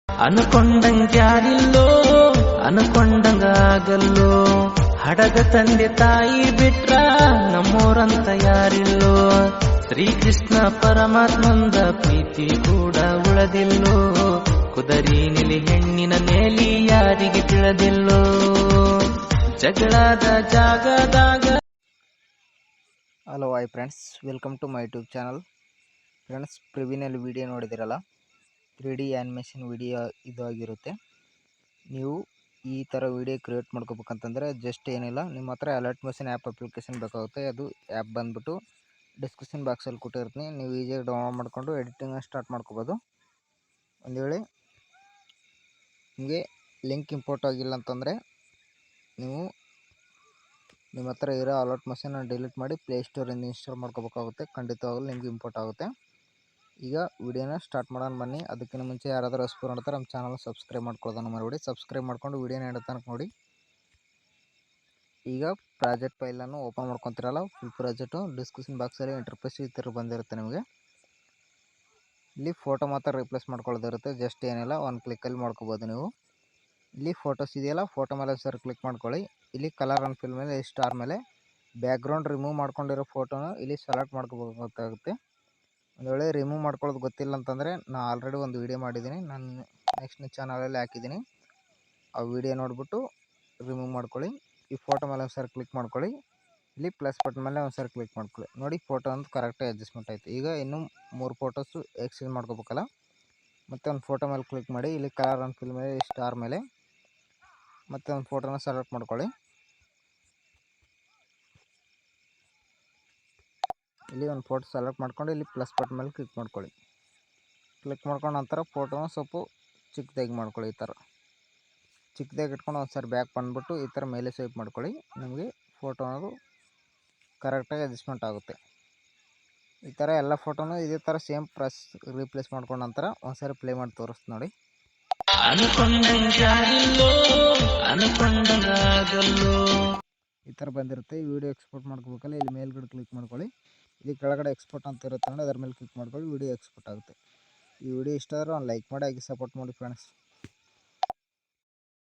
ಅನ್ಕೊಂಡಂಗ್ಯಾರಿಲ್ಲೋ ಅನ್ಕೊಂಡಂಗಾಗಲ್ಲೋ ಹಡಗ ತಂದೆ ತಾಯಿ ಬಿಟ್ರ ನಮ್ಮೋರಂತ ಯಾರಿಲ್ಲೋ ಶ್ರೀಕೃಷ್ಣ ಪರಮಾತ್ಮಂದ ಪ್ರೀತಿ ಕೂಡ ಉಳದಿಲ್ಲೋ ಕುದರಿ ನಿಲಿ ಹೆಣ್ಣಿನ ಮೇಲಿ ಯಾರಿಗೆ ತಿಳಿದಿಲ್ಲೋ ಜಗಳದ ಜಾಗದಾಗ. Hello hi friends, welcome to my YouTube channel. Friends, ಪ್ರಿವಿನಲ್ಲಿ ವಿಡಿಯೋ ನೋಡಿದಿರಲ್ಲ, 3D ಆ್ಯನಿಮೇಷನ್ ವಿಡಿಯೋ ಇದು ಆಗಿರುತ್ತೆ. ನೀವು ಈ ಥರ ವಿಡಿಯೋ ಕ್ರಿಯೇಟ್ ಮಾಡ್ಕೋಬೇಕಂತಂದರೆ ಜಸ್ಟ್ ಏನಿಲ್ಲ, ನಿಮ್ಮ ಹತ್ರ ಅಲರ್ಟ್ ಮೋಷನ್ ಆ್ಯಪ್ ಅಪ್ಲಿಕೇಶನ್ ಬೇಕಾಗುತ್ತೆ. ಅದು ಆ್ಯಪ್ ಬಂದುಬಿಟ್ಟು ಡಿಸ್ಕ್ರಿಪ್ಷನ್ ಬಾಕ್ಸಲ್ಲಿ ಕೊಟ್ಟಿರ್ತೀನಿ. ನೀವು ಈಸಿಯಾಗಿ ಡೌನ್ಲೋಡ್ ಮಾಡಿಕೊಂಡು ಎಡಿಟಿಂಗ್ ಸ್ಟಾರ್ಟ್ ಮಾಡ್ಕೋಬೋದು. ಒಂದು ವೇಳೆ ನಿಮಗೆ ಲಿಂಕ್ ಇಂಪೋರ್ಟ್ ಆಗಿಲ್ಲ ಅಂತಂದರೆ ನೀವು ನಿಮ್ಮ ಹತ್ರ ಇರೋ ಅಲರ್ಟ್ ಮೋಷನ್ನ ಡಿಲೀಟ್ ಮಾಡಿ ಪ್ಲೇಸ್ಟೋರಿಂದ ಇನ್ಸ್ಟಾಲ್ ಮಾಡ್ಕೋಬೇಕಾಗುತ್ತೆ. ಖಂಡಿತವಾಗಲೂ ನಿಮಗೆ ಇಂಪೋರ್ಟ್ ಆಗುತ್ತೆ. ಈಗ ವಿಡಿಯೋನ ಸ್ಟಾರ್ಟ್ ಮಾಡೋಣ ಬನ್ನಿ. ಅದಕ್ಕಿಂತ ಮುಂಚೆ ಯಾರಾದರೂ ಹೊಸಬರು ನೋಡ್ತಾರೆ ನಮ್ಮ ಚಾನಲ್ ಸಬ್ಸ್ಕ್ರೈಬ್ ಮಾಡ್ಕೊಳ್ಳೋದನ್ನು ಮರಿಬೇಡಿ. ಸಬ್ಸ್ಕ್ರೈಬ್ ಮಾಡ್ಕೊಂಡು ವಿಡಿಯೋನ ಎಡ ತನಕ ನೋಡಿ. ಈಗ ಪ್ರಾಜೆಕ್ಟ್ ಫೈಲನ್ನು ಓಪನ್ ಮಾಡ್ಕೊತಿರಲ್ಲ, ಫುಲ್ ಪ್ರಾಜೆಕ್ಟು ಡಿಸ್ಕ್ರಿಪ್ಷನ್ ಬಾಕ್ಸಲ್ಲಿ ಇಂಟರ್ಫೇಸ್ ಈ ಥರ ಬಂದಿರುತ್ತೆ. ನಿಮಗೆ ಇಲ್ಲಿ ಫೋಟೋ ಮಾತ್ರ ರಿಪ್ಲೇಸ್ ಮಾಡ್ಕೊಳ್ಳೋದಿರುತ್ತೆ. ಜಸ್ಟ್ ಏನಿಲ್ಲ, ಒಂದು ಕ್ಲಿಕ್ಕಲ್ಲಿ ಮಾಡ್ಕೋಬೋದು. ನೀವು ಇಲ್ಲಿ ಫೋಟೋಸ್ ಇದೆಯಲ್ಲ, ಫೋಟೋ ಮೇಲೆ ಸರ್ ಕ್ಲಿಕ್ ಮಾಡ್ಕೊಳ್ಳಿ. ಇಲ್ಲಿ ಕಲರ್ ಆ್ಯಂಡ್ ಫಿಲ್ ಮೇಲೆ ಸ್ಟಾರ್ ಮೇಲೆ ಬ್ಯಾಕ್ಗ್ರೌಂಡ್ ರಿಮೂವ್ ಮಾಡ್ಕೊಂಡಿರೋ ಫೋಟೋನ ಇಲ್ಲಿ ಸೆಲೆಕ್ಟ್ ಮಾಡ್ಕೋಬೇಕಾಗುತ್ತೆ. ಒಂದು ವೇಳೆ ರಿಮೂವ್ ಮಾಡ್ಕೊಳ್ಳೋದು ಗೊತ್ತಿಲ್ಲ ಅಂತಂದರೆ ನಾನು ಆಲ್ರೆಡಿ ಒಂದು ವೀಡಿಯೋ ಮಾಡಿದ್ದೀನಿ, ನಾನು ನೆಕ್ಸ್ಟ್ ಚಾನಲಲ್ಲಿ ಹಾಕಿದ್ದೀನಿ. ಆ ವಿಡಿಯೋ ನೋಡಿಬಿಟ್ಟು ರಿಮೂವ್ ಮಾಡ್ಕೊಳ್ಳಿ. ಈ ಫೋಟೋ ಮೇಲೆ ಒಂದು ಸರಿ ಕ್ಲಿಕ್ ಮಾಡ್ಕೊಳ್ಳಿ. ಇಲ್ಲಿ ಪ್ಲಸ್ ಬಟನ್ ಮೇಲೆ ಒಂದು ಸರಿ ಕ್ಲಿಕ್ ಮಾಡ್ಕೊಳ್ಳಿ. ನೋಡಿ, ಫೋಟೋ ಅಂತ ಕರೆಕ್ಟಾಗಿ ಅಡ್ಜಸ್ಟ್ಮೆಂಟ್ ಆಯಿತು. ಈಗ ಇನ್ನೂ 3 ಫೋಟೋಸು ಎಕ್ಸ್ಚೇಂಜ್ ಮಾಡ್ಕೋಬೇಕಲ್ಲ, ಮತ್ತು ಒಂದು ಫೋಟೋ ಮೇಲೆ ಕ್ಲಿಕ್ ಮಾಡಿ. ಇಲ್ಲಿ ಕಲರ್ ಆ್ಯಂಡ್ ಫಿಲ್ ಮೇಲೆ ಸ್ಟಾರ್ ಮೇಲೆ ಮತ್ತು ಒಂದು ಫೋಟೋನ ಸೆಲೆಕ್ಟ್ ಮಾಡ್ಕೊಳ್ಳಿ. ಇಲ್ಲಿ ಒಂದು ಫೋಟೋ ಸೆಲೆಕ್ಟ್ ಮಾಡ್ಕೊಂಡು ಇಲ್ಲಿ ಪ್ಲಸ್ ಬಟನ್ ಮೇಲೆ ಕ್ಲಿಕ್ ಮಾಡ್ಕೊಳ್ಳಿ. ಕ್ಲಿಕ್ ಮಾಡ್ಕೊಂಡು ನಂತರ ಫೋಟೋನ ಸ್ವಲ್ಪ ಚಿಕ್ಕದಾಗಿ ಮಾಡ್ಕೊಳ್ಳಿ. ಈ ಥರ ಚಿಕ್ಕದಾಗಿ ಇಟ್ಕೊಂಡು ಒಂದು ಸರಿ ಬ್ಯಾಕ್ ಬಂದುಬಿಟ್ಟು ಈ ಥರ ಮೇಲೆ ಸ್ವೈಪ್ ಮಾಡ್ಕೊಳ್ಳಿ. ನಿಮಗೆ ಫೋಟೋ ಅನ್ನೋದು ಕರೆಕ್ಟಾಗಿ ಅಡ್ಜಸ್ಟ್ಮೆಂಟ್ ಆಗುತ್ತೆ. ಈ ಥರ ಎಲ್ಲ ಫೋಟೋನು ಇದೇ ಥರ ಸೇಮ್ ರೀಪ್ಲೇಸ್ ಮಾಡ್ಕೊಂಡು ನಂತರ ಒಂದು ಸರಿ ಪ್ಲೇ ಮಾಡಿ ತೋರಿಸ್ತು ನೋಡಿ. ಈ ಥರ ಬಂದಿರುತ್ತೆ. ಈ ವಿಡಿಯೋ ಎಕ್ಸ್ಪೋರ್ಟ್ ಮಾಡ್ಕೋಬೇಕಲ್ಲ, ಇಲ್ಲಿ ಮೇಲ್ಗಡೆ ಕ್ಲಿಕ್ ಮಾಡ್ಕೊಳ್ಳಿ. ಇಲ್ಲಿ ಕೆಳಗಡೆ ಎಕ್ಸ್ಪೋರ್ಟ್ ಅಂತ ಇರುತ್ತೆ ನೋಡಿ, ಅದರ ಮೇಲೆ ಕ್ಲಿಕ್ ಮಾಡ್ಕೊಳ್ಳಿ. ವಿಡಿಯೋ ಎಕ್ಸ್ಪೋರ್ಟ್ ಆಗುತ್ತೆ. ಈ ವಿಡಿಯೋ ಇಷ್ಟ ಆದರೆ ಒಂದು ಲೈಕ್ ಮಾಡಿ, ಹಾಗೆ ಸಪೋರ್ಟ್ ಮಾಡಿ ಫ್ರೆಂಡ್ಸ್.